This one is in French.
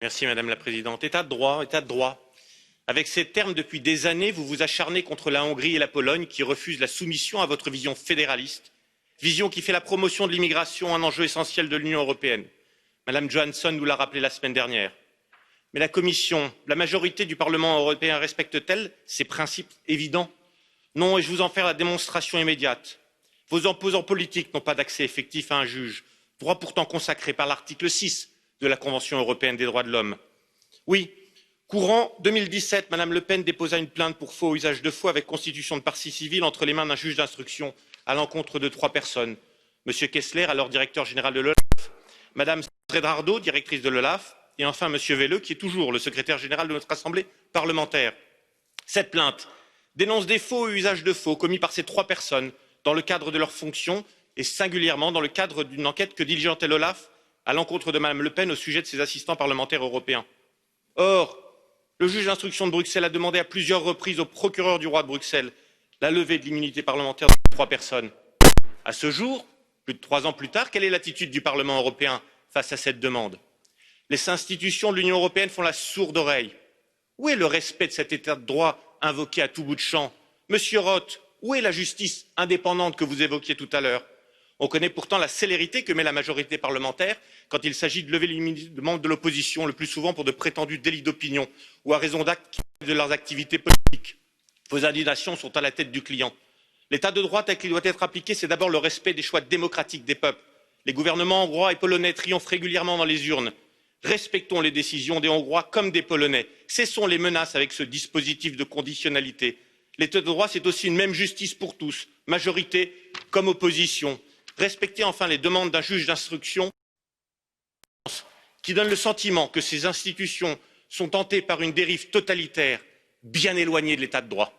Merci Madame la Présidente. État de droit, État de droit. Avec ces termes, depuis des années, vous vous acharnez contre la Hongrie et la Pologne qui refusent la soumission à votre vision fédéraliste, vision qui fait la promotion de l'immigration un enjeu essentiel de l'Union européenne. Madame Johansson nous l'a rappelé la semaine dernière. Mais la Commission, la majorité du Parlement européen respecte-t-elle ces principes évidents? Non, et je vous en fais la démonstration immédiate. Vos opposants politiques n'ont pas d'accès effectif à un juge, droit pourtant consacré par l'article 6 de la Convention européenne des droits de l'homme. Oui, courant 2017, Madame Le Pen déposa une plainte pour faux usage de faux avec constitution de partie civile entre les mains d'un juge d'instruction à l'encontre de 3 personnes. Monsieur Kessler, alors directeur général de l'OLAF, Madame Stredrardo, directrice de l'OLAF, et enfin Monsieur Welle, qui est toujours le secrétaire général de notre Assemblée parlementaire. Cette plainte dénonce des faux et usages de faux commis par ces 3 personnes dans le cadre de leurs fonctions et singulièrement dans le cadre d'une enquête que diligentait l'OLAF à l'encontre de Madame Le Pen au sujet de ses assistants parlementaires européens. Or, le juge d'instruction de Bruxelles a demandé à plusieurs reprises au procureur du roi de Bruxelles la levée de l'immunité parlementaire de 3 personnes. À ce jour, plus de 3 ans plus tard, quelle est l'attitude du Parlement européen face à cette demande? Les institutions de l'Union européenne font la sourde oreille. Où est le respect de cet état de droit invoqué à tout bout de champ? Monsieur Roth, où est la justice indépendante que vous évoquiez tout à l'heure? On connaît pourtant la célérité que met la majorité parlementaire quand il s'agit de lever l'immunité de membres de l'opposition, le plus souvent pour de prétendus délits d'opinion ou à raison d'actes qui relèvent de leurs activités politiques. Vos indignations sont à la tête du client. L'état de droit tel qu'il doit être appliqué, c'est d'abord le respect des choix démocratiques des peuples. Les gouvernements hongrois et polonais triomphent régulièrement dans les urnes. Respectons les décisions des Hongrois comme des Polonais. Cessons les menaces avec ce dispositif de conditionnalité. L'état de droit, c'est aussi une même justice pour tous, majorité comme opposition. Respectez enfin les demandes d'un juge d'instruction qui donne le sentiment que ces institutions sont tentées par une dérive totalitaire, bien éloignée de l'état de droit.